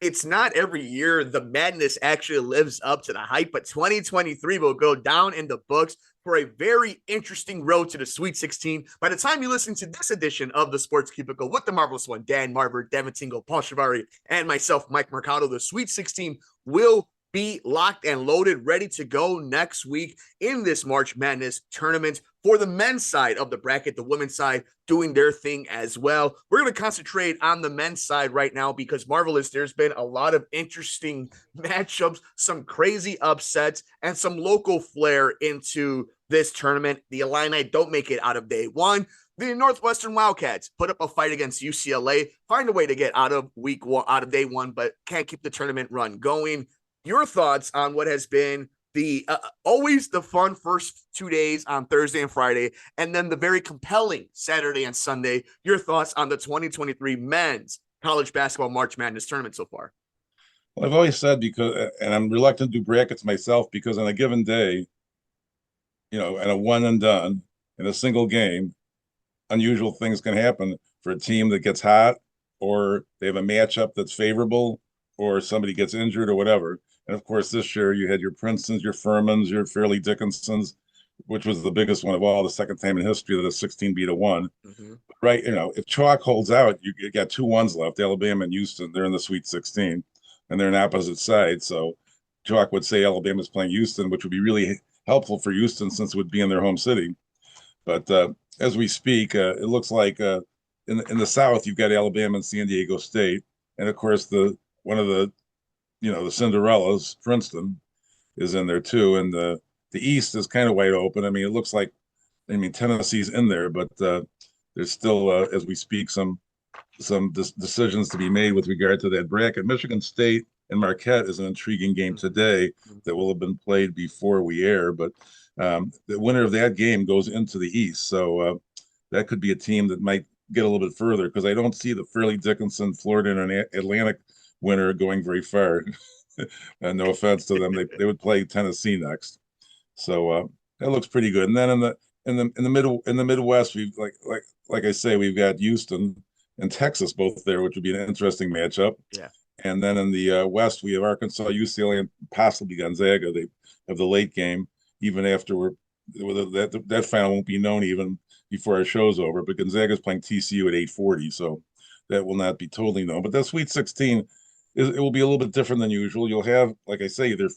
it's not every year the madness actually lives up to the hype, but 2023 will go down in the books for a very interesting road to the Sweet 16. By the time you listen to this edition of the Sports Cubicle with the marvelous one, Dan Marver, Devin Tingle, Paul Chivari, and myself, Mike Mercado, the Sweet 16 will be locked and loaded, ready to go next week in this March Madness tournament for the men's side of the bracket, the women's side doing their thing as well. We're going to concentrate on the men's side right now because Marvelous, there's been a lot of interesting matchups, some crazy upsets, and some local flair into this tournament. The Illini don't make it out of day one. The Northwestern Wildcats put up a fight against UCLA, find a way to get out of week one, out of day one, but can't keep the tournament run going. Your thoughts on what has been the always the fun first 2 days on Thursday and Friday, and then the very compelling Saturday and Sunday. Your thoughts on the 2023 men's college basketball March Madness tournament so far? Well, I've always said because, and I'm reluctant to do brackets myself because on a given day, and a one and done in a single game, unusual things can happen for a team that gets hot or they have a matchup that's favorable or somebody gets injured or whatever. And of course, this year you had your Princetons, your Furmans, your Fairleigh Dickinsons, which was the biggest one of all, the second time in history that a 16 beat a one. Mm-hmm. Right. If chalk holds out, you got 2-1s left, Alabama and Houston. They're in the Sweet 16 and they're on opposite sides. So chalk would say Alabama's playing Houston, which would be really helpful for Houston since it would be in their home city. But as we speak, it looks like in the South, you've got Alabama and San Diego State. And of course, one of the Cinderellas, Princeton, is in there too. And the East is kind of wide open. I mean, it looks like, Tennessee's in there, but there's still, as we speak, some decisions to be made with regard to that bracket. Michigan State and Marquette is an intriguing game today that will have been played before we air, but the winner of that game goes into the East. So that could be a team that might get a little bit further because I don't see the Fairleigh Dickinson, Florida, and Atlantic winner going very far. And no offense to them, they would play Tennessee next. So that looks pretty good. And then in the Midwest, we've like I say, we've got Houston and Texas both there, which would be an interesting matchup. Yeah. And then in the West, we have Arkansas, UCLA, and possibly Gonzaga. They have the late game, even after that final won't be known even before our show's over. But Gonzaga's playing TCU at 8:40, so that will not be totally known. But that Sweet 16, it will be a little bit different than usual. You'll have, like I say, either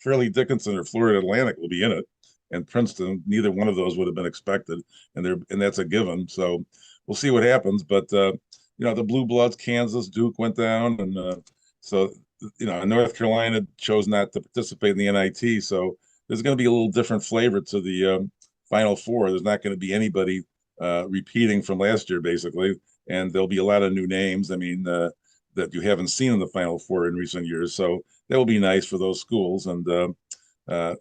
Fairleigh Dickinson or Florida Atlantic will be in it, and Princeton. Neither one of those would have been expected, and that's a given. So we'll see what happens. But the Blue Bloods, Kansas, Duke went down, and so North Carolina chose not to participate in the NIT. So there's going to be a little different flavor to the Final Four. There's not going to be anybody repeating from last year, basically, and there'll be a lot of new names. That you haven't seen in the Final Four in recent years. So that will be nice for those schools, and and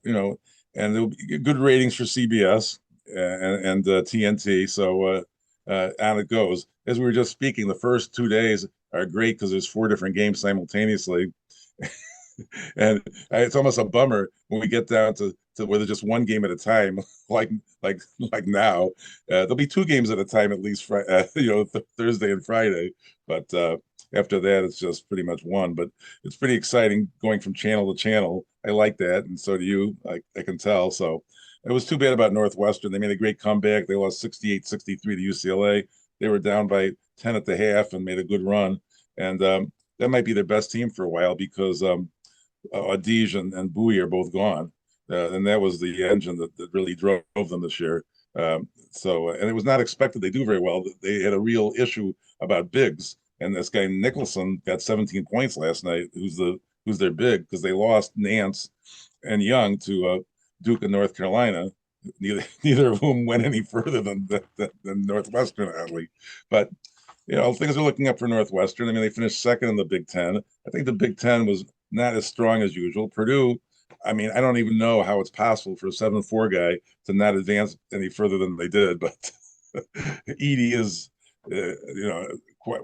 there'll be good ratings for CBS and TNT. So on it goes. As we were just speaking, the first 2 days are great because there's 4 different games simultaneously. And it's almost a bummer when we get down to where there's just one game at a time, like now. There'll be 2 games at a time at least, Thursday and Friday. But after that, it's just pretty much one. But it's pretty exciting going from channel to channel. I like that, and so do you. I can tell. So it was too bad about Northwestern. They made a great comeback. They lost 68-63 to UCLA. They were down by 10 at the half and made a good run. And that might be their best team for a while because Adige and Bowie are both gone. And that was the engine that really drove them this year. And it was not expected they do very well. They had a real issue about bigs. And this guy Nicholson got 17 points last night, who's their big, because they lost Nance and Young to Duke and North Carolina. Neither of whom went any further than Northwestern, oddly. But things are looking up for Northwestern. They finished second in the Big Ten. I think the Big Ten was not as strong as usual. Purdue, I don't even know how it's possible for a 7-4 guy to not advance any further than they did. But Edie is,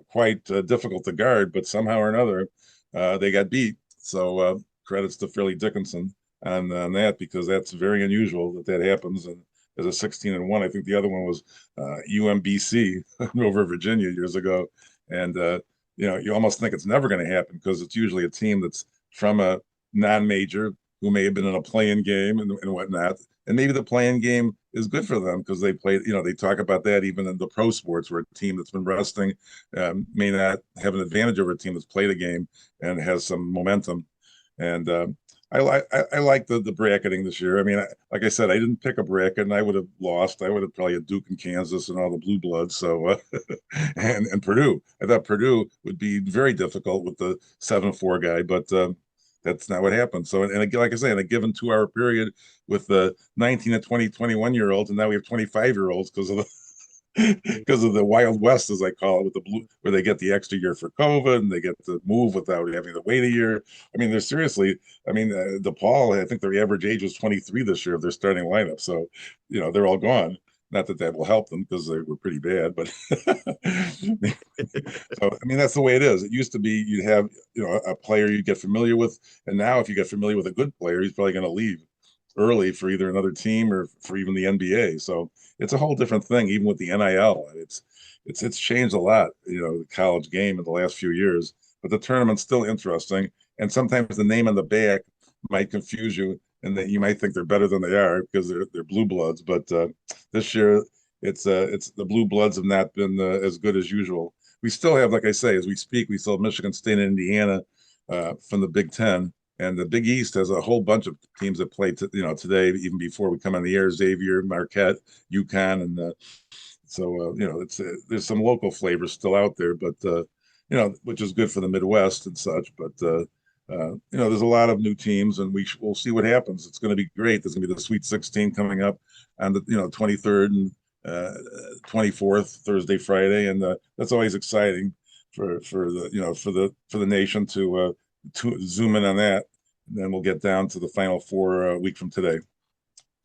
quite difficult to guard. But somehow or another, they got beat. So credits to Fairleigh Dickinson on that, because that's very unusual that happens. And as a 16-1, I think the other one was UMBC over Virginia years ago. And you almost think it's never going to happen because it's usually a team that's from a non-major who may have been in a play-in game and whatnot. And maybe the play-in game is good for them because they play, they talk about that even in the pro sports where a team that's been resting may not have an advantage over a team that's played a game and has some momentum. And I like the bracketing this year. I mean, like I said, I didn't pick a bracket, and I would have lost. I would have probably had Duke and Kansas and all the blue bloods. So and Purdue. I thought Purdue would be very difficult with the 7-4 guy, but that's not what happened. So and again, like I say, in a given 2 hour period with the 19 and 20, 21-year-olds, and now we have 25-year-olds because of the because of the Wild West, as I call it, with the blue, where they get the extra year for COVID and they get to move without having to wait a year. I mean, they're seriously. I mean, DePaul, I think their average age was 23 this year of their starting lineup. So, they're all gone. Not that that will help them because they were pretty bad, but so I mean that's the way it is. It used to be you'd have a player you get familiar with, and now if you get familiar with a good player, he's probably going to leave early for either another team or for even the NBA. So it's a whole different thing, even with the NIL. It's changed a lot, the college game in the last few years. But the tournament's still interesting, and sometimes the name on the back might confuse you, and that you might think they're better than they are because they're blue bloods. But this year, it's the blue bloods have not been as good as usual. We still have, like I say, as we speak, we still have Michigan State and Indiana from the Big Ten. And the Big East has a whole bunch of teams that play, today, even before we come on the air. Xavier, Marquette, UConn, and so it's there's some local flavors still out there, but which is good for the Midwest and such. But there's a lot of new teams, and we'll see what happens. It's going to be great. There's going to be the Sweet 16 coming up on the 23rd and 24th, Thursday, Friday, and that's always exciting for the nation to zoom in on that. And then we'll get down to the Final Four a week from today.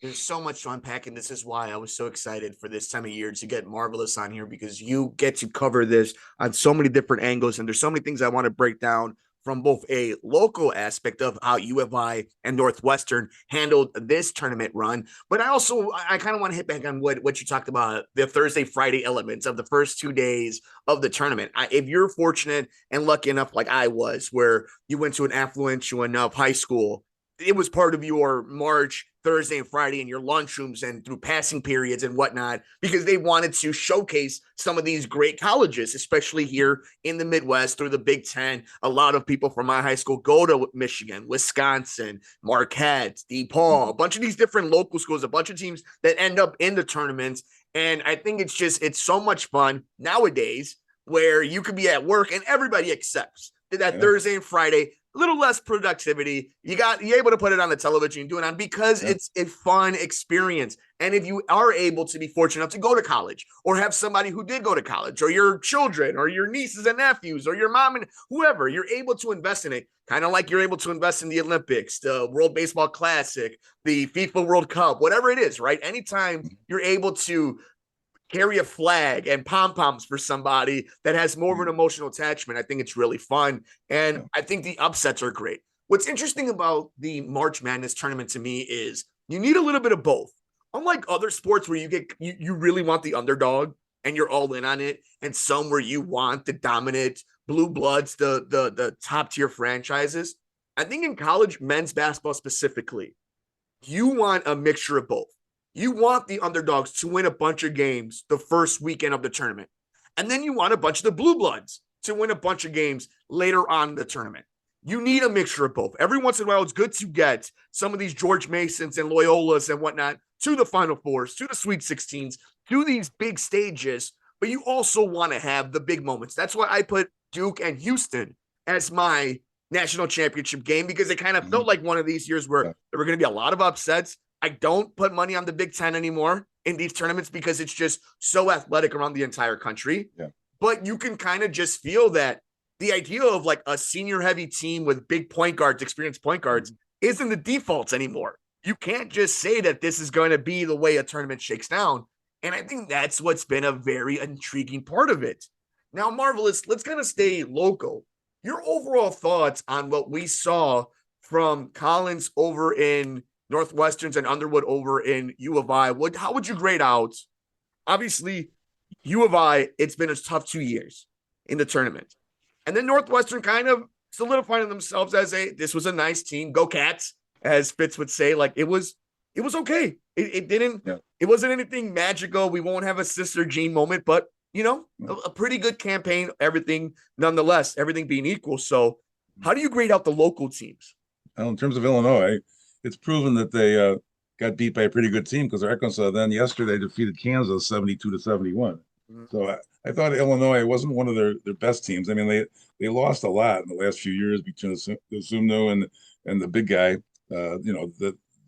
There's so much to unpack, and this is why I was so excited for this time of year to get Marvelous on here, because you get to cover this on so many different angles, and there's so many things I want to break down from both a local aspect of how U of I and Northwestern handled this tournament run, but I kind of want to hit back on what you talked about, the Thursday, Friday elements of the first 2 days of the tournament. If you're fortunate and lucky enough, like I was, where you went to an affluential enough high school, it was part of your March, Thursday and Friday in your lunchrooms and through passing periods and whatnot, because they wanted to showcase some of these great colleges, especially here in the Midwest through the Big Ten. A lot of people from my high school go to Michigan, Wisconsin, Marquette, DePaul, a bunch of these different local schools, a bunch of teams that end up in the tournaments. And I think it's so much fun nowadays where you could be at work and everybody accepts that Thursday and Friday, a little less productivity. You're able to put it on the television and do it on because it's a fun experience. And if you are able to be fortunate enough to go to college or have somebody who did go to college or your children or your nieces and nephews or your mom and whoever, you're able to invest in it. Kind of like you're able to invest in the Olympics, the World Baseball Classic, the FIFA World Cup, whatever it is, right? Anytime you're able to carry a flag and pom-poms for somebody that has more of an emotional attachment, I think it's really fun. And I think the upsets are great. What's interesting about the March Madness tournament to me is you need a little bit of both. Unlike other sports where you really want the underdog and you're all in on it, and some where you want the dominant blue bloods, the top tier franchises. I think in college men's basketball specifically, you want a mixture of both. You want the underdogs to win a bunch of games the first weekend of the tournament. And then you want a bunch of the blue bloods to win a bunch of games later on in the tournament. You need a mixture of both. Every once in a while, it's good to get some of these George Masons and Loyolas and whatnot to the Final Fours, to the Sweet 16s, to these big stages. But you also want to have the big moments. That's why I put Duke and Houston as my national championship game, because it kind of felt like one of these years where there were going to be a lot of upsets. I don't put money on the Big Ten anymore in these tournaments because it's just so athletic around the entire country. Yeah. But you can kind of just feel that the idea of like a senior heavy team with big point guards, experienced point guards, isn't the default anymore. You can't just say that this is going to be the way a tournament shakes down. And I think that's what's been a very intriguing part of it. Now, Marvelous, let's kind of stay local. Your overall thoughts on what we saw from Collins over in Northwestern's and Underwood over in U of I. How would you grade out? Obviously, U of I, it's been a tough 2 years in the tournament. And then Northwestern kind of solidifying themselves as this was a nice team. Go Cats, as Fitz would say. Like it was okay. It wasn't anything magical. We won't have a Sister Jean moment, but a pretty good campaign, everything nonetheless, everything being equal. So how do you grade out the local teams? Well, in terms of Illinois, it's proven that they got beat by a pretty good team because Arkansas then yesterday defeated Kansas 72-71. Mm-hmm. So I thought Illinois wasn't one of their best teams. I mean, they lost a lot in the last few years between the Zumno and the big guy.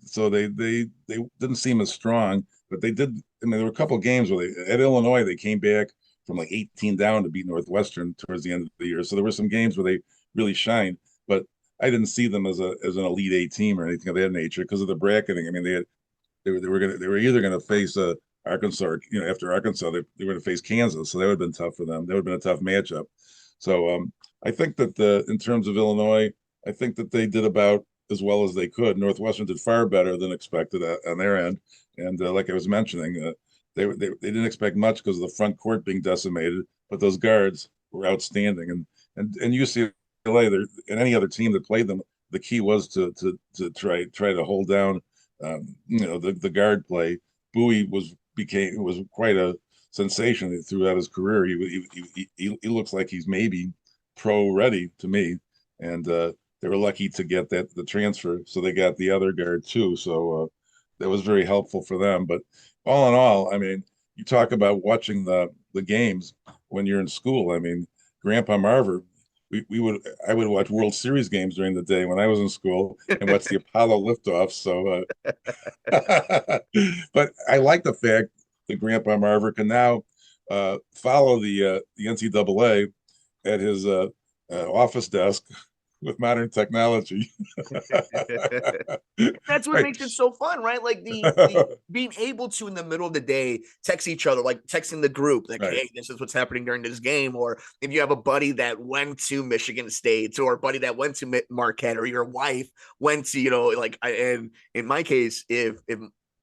So they didn't seem as strong, but they did. I mean, there were a couple of games where at Illinois they came back from like 18 down to beat Northwestern towards the end of the year. So there were some games where they really shined, but I didn't see them as an Elite Eight team or anything of that nature because of the bracketing. I mean, they were either going to face Arkansas, or, after Arkansas they were going to face Kansas, so that would have been tough for them. That would have been a tough matchup. So I think that in terms of Illinois, I think that they did about as well as they could. Northwestern did far better than expected on their end, and like I was mentioning, they didn't expect much because of the front court being decimated, but those guards were outstanding, and UCLA and any other team that played them, the key was to try to hold down the guard play. Bowie was quite a sensation throughout his career. He looks like he's maybe pro ready to me, and they were lucky to get the transfer, so they got the other guard too. So that was very helpful for them. But all in all, I mean, you talk about watching the games when you're in school. I mean, Grandpa Marver, I would watch World Series games during the day when I was in school and watch the Apollo liftoff. So, but I like the fact that Grandpa Marver can now follow the NCAA at his office desk with modern technology. That's what makes it so fun, right? Like the being able to in the middle of the day text each other, like texting the group, like, right. Hey, this is what's happening during this game. Or if you have a buddy that went to Michigan State or a buddy that went to Marquette, or your wife went to, and in my case, if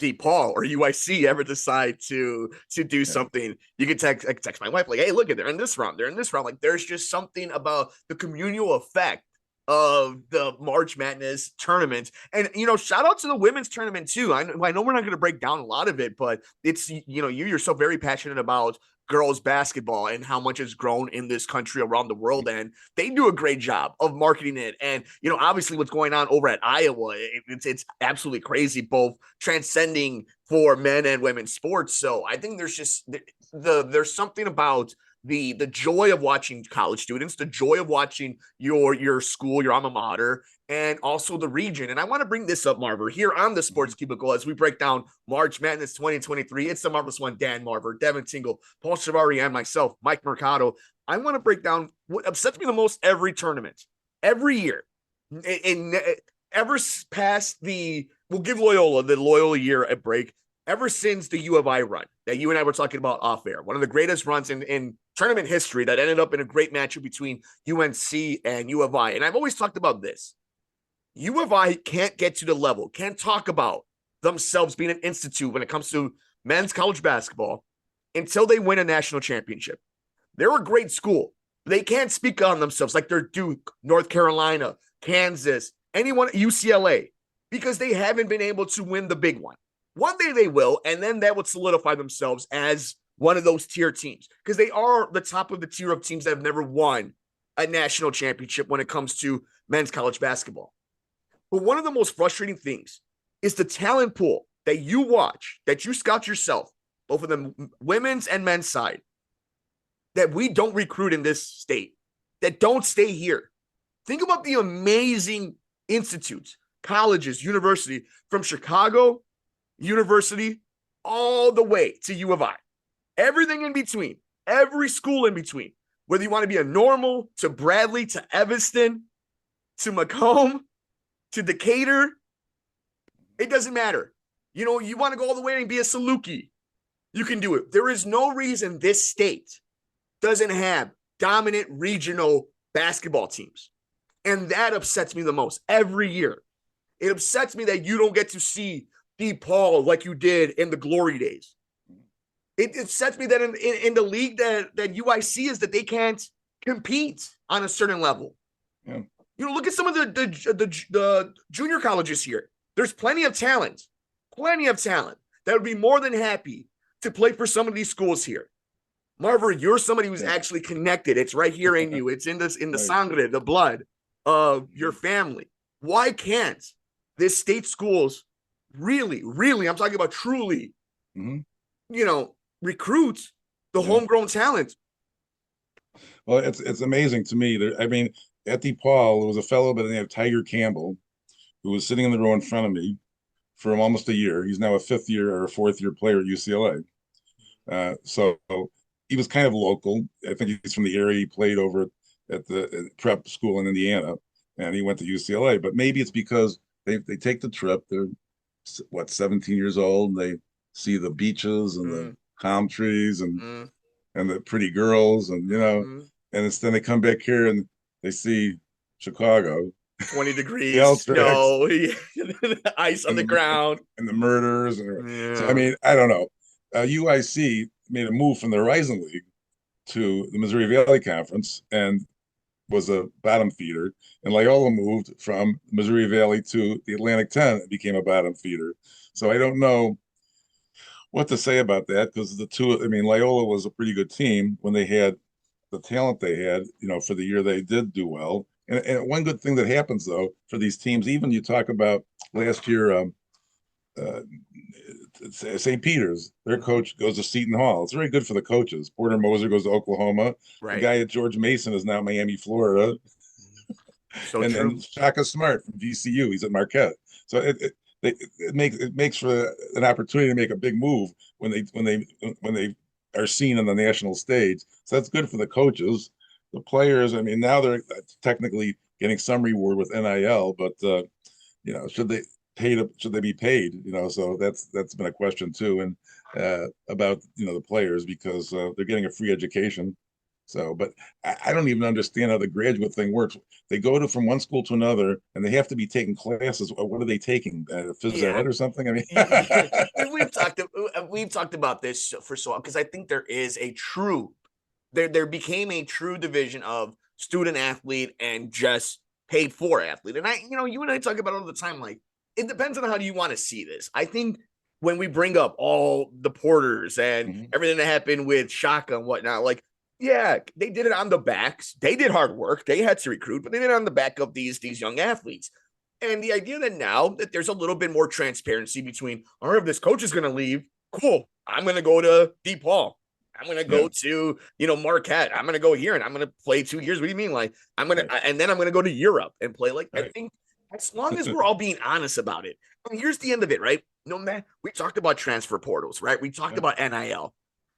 DePaul or UIC ever decide to do something, you can text my wife, like, hey, look at they're in this round. Like there's just something about the communal effect of the March Madness tournament. And, shout out to the women's tournament too. I know we're not going to break down a lot of it, but it's, you're so very passionate about girls basketball and how much it's grown in this country around the world. And they do a great job of marketing it. And, obviously what's going on over at Iowa, it's absolutely crazy, both transcending for men and women's sports. So I think there's just there's something about the joy of watching college students, the joy of watching your school, your alma mater, and also the region. And I want to bring this up, Marver, here on the Sports Cubicle as we break down March Madness 2023. It's the Marvelous One, Dan Marver, Devin Tingle, Paul Chivari, and myself, Mike Mercado. I want to break down what upsets me the most every tournament, every year. Ever past we'll give Loyola the Loyola year a break, ever since the U of I run that you and I were talking about off air, one of the greatest runs in tournament history that ended up in a great matchup between UNC and U of I. And I've always talked about this. U of I can't get to the level, can't talk about themselves being an institute when it comes to men's college basketball until they win a national championship. They're a great school. They can't speak on themselves like they're Duke, North Carolina, Kansas, anyone, UCLA, because they haven't been able to win the big one. One day they will, and then that would solidify themselves as one of those tier teams because they are the top of the tier of teams that have never won a national championship when it comes to men's college basketball. But one of the most frustrating things is the talent pool that you watch, that you scout yourself, both of them women's and men's side, that we don't recruit in this state, that don't stay here. Think about the amazing institutes, colleges, university from Chicago University all the way to U of I. Everything in between, every school in between, whether you want to be a Normal, to Bradley, to Evanston, to Macomb, to Decatur, it doesn't matter. You want to go all the way and be a Saluki, you can do it. There is no reason this state doesn't have dominant regional basketball teams. And that upsets me the most every year. It upsets me that you don't get to see DePaul like you did in the glory days. It upsets me that in the league that UIC is, that they can't compete on a certain level. Yeah. You know, look at some of the junior colleges here. There's plenty of talent that would be more than happy to play for some of these schools here. Marver, you're somebody who's actually connected. It's right here in you. It's in the sangre, the blood of your family. Why can't this state schools really, I'm talking about truly, recruit the homegrown talent? Well, it's amazing to me. I mean, at DePaul, there was a fellow by the name of Tiger Campbell who was sitting in the row in front of me for almost a year. He's now a 5th year or a 4th year player at UCLA. So he was kind of local. I think he's from the area. He played over at the prep school in Indiana, and he went to UCLA. But maybe it's because they take the trip. They're 17 years old, and they see the beaches and the palm trees and the pretty girls, and and then they come back here and they see Chicago, 20 degrees, snow, ice on the ground, and the murders. And so, I mean, I don't know. UIC made a move from the Horizon League to the Missouri Valley Conference and was a bottom feeder. And Loyola moved from Missouri Valley to the Atlantic 10 and became a bottom feeder. So I don't know what to say about that, because Loyola was a pretty good team when they had the talent they had, for the year they did do well. And one good thing that happens, though, for these teams, even you talk about last year, St. Peter's, their coach goes to Seton Hall. It's very good for the coaches. Porter Moser goes to Oklahoma. Right. The guy at George Mason is now Miami, Florida. So and Shaka Smart from VCU, he's at Marquette. So it makes for an opportunity to make a big move when they are seen on the national stage. So that's good for the coaches. The players, I mean, now they're technically getting some reward with NIL, but should they be paid? So that's been a question too, and about the players, because they're getting a free education. So, but I don't even understand how the graduate thing works. They go from one school to another, and they have to be taking classes. What are they taking? Phys ed or something? I mean, we've talked about this for so long, because I think there is a true. There became a true division of student athlete and just paid for athlete. And you and I talk about it all the time. Like, it depends on how do you want to see this. I think when we bring up all the Porters and everything that happened with Shaka and whatnot, like, yeah, they did it on the backs. They did hard work. They had to recruit, but they did it on the back of these young athletes. And the idea that now that there's a little bit more transparency between, all right, if this coach is going to leave, cool, I'm going to go to DePaul. I'm going to go to, Marquette. I'm going to go here and I'm going to play 2 years. What do you mean? Like, and then I'm going to go to Europe and play. Like, I think as long as we're all being honest about it, here's the end of it, right? No, man, we talked about transfer portals, right? We talked about NIL,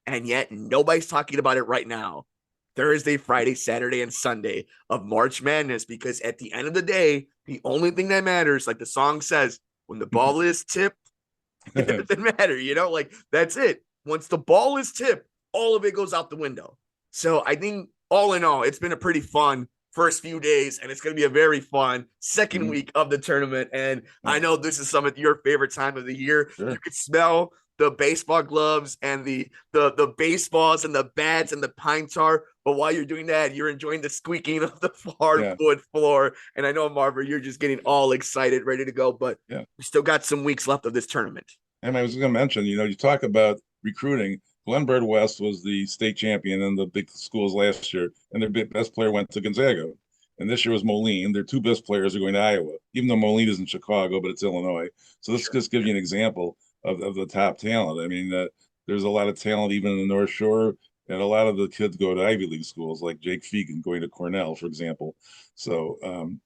and yet nobody's talking about it right now. Thursday, Friday, Saturday, and Sunday of March Madness, because at the end of the day, the only thing that matters, like the song says, when the ball is tipped, it doesn't matter, like that's it. Once the ball is tipped, all of it goes out the window. So I think all in all, it's been a pretty fun first few days, and it's going to be a very fun second week of the tournament. And I know this is some of your favorite time of the year. Sure. You could smell the baseball gloves and the baseballs and the bats and the pine tar. But while you're doing that, you're enjoying the squeaking of the hardwood floor. And I know, Marver, you're just getting all excited, ready to go. But we still got some weeks left of this tournament. And I was going to mention, you talk about recruiting. Glenn Bird West was the state champion in the big schools last year, and their best player went to Gonzaga. And this year was Moline. Their two best players are going to Iowa, even though Moline is in Chicago, but it's Illinois. So this just gives you an example of the top talent. I mean, there's a lot of talent even in the North Shore, and a lot of the kids go to Ivy League schools, like Jake Fegan going to Cornell, for example. So,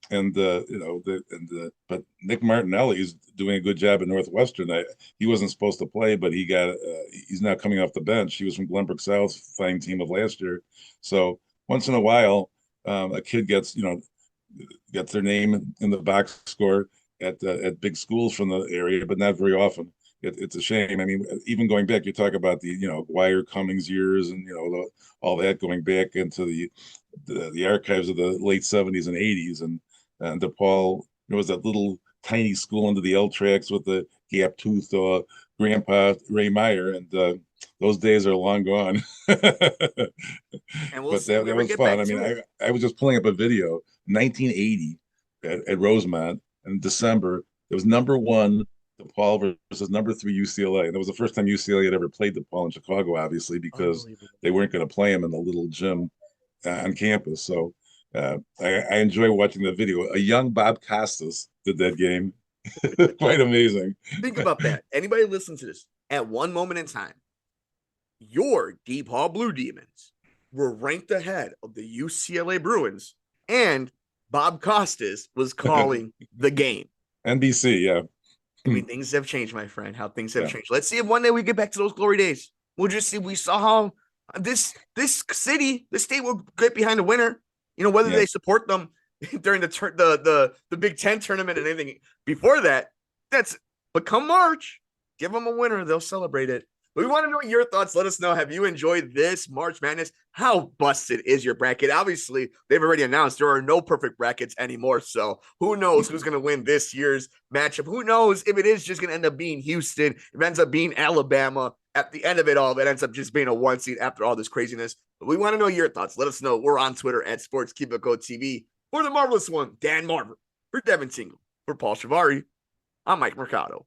but Nick Martinelli is doing a good job at Northwestern. He wasn't supposed to play, but he's now coming off the bench. He was from Glenbrook South, flying team of last year. So once in a while, a kid gets their name in the box score at big schools from the area, but not very often. It's a shame. I mean, even going back, you talk about the Wire Cummings years and all that, going back into the archives of the late 70s and 80s, and DePaul, was that little tiny school under the L tracks with the gap tooth Grandpa Ray Meyer, and those days are long gone. And we'll But see if we that ever was get fun. back I mean, to it. I was just pulling up a video, 1980 at Rosemont in December. It was number one DePaul versus number three UCLA. And that was the first time UCLA had ever played DePaul in Chicago, obviously, because Unbelievable. they weren't going to play them in the little gym on campus. So I enjoy watching the video. A young Bob Costas did that game. Quite amazing. Think about that. Anybody listen to this? At one moment in time, your DePaul Blue Demons were ranked ahead of the UCLA Bruins, and Bob Costas was calling the game. NBC, yeah. I mean, things have changed, my friend. How things have Yeah. changed. Let's see if one day we get back to those glory days. We'll just see. We saw how this city, this state will get behind the winner. You know, whether Yeah. they support them during the Big Ten tournament and anything before that. But come March, give them a winner. They'll celebrate it. But we want to know your thoughts. Let us know. Have you enjoyed this March Madness? How busted is your bracket? Obviously, they've already announced there are no perfect brackets anymore. So who knows who's going to win this year's matchup? Who knows if it is just going to end up being Houston, if it ends up being Alabama at the end of it all, if it ends up just being a one seed after all this craziness. But we want to know your thoughts. Let us know. We're on Twitter at Sports Cubicle TV. For the marvelous one, Dan Marver. For Devin Tingle. For Paul Chivari. I'm Mike Mercado.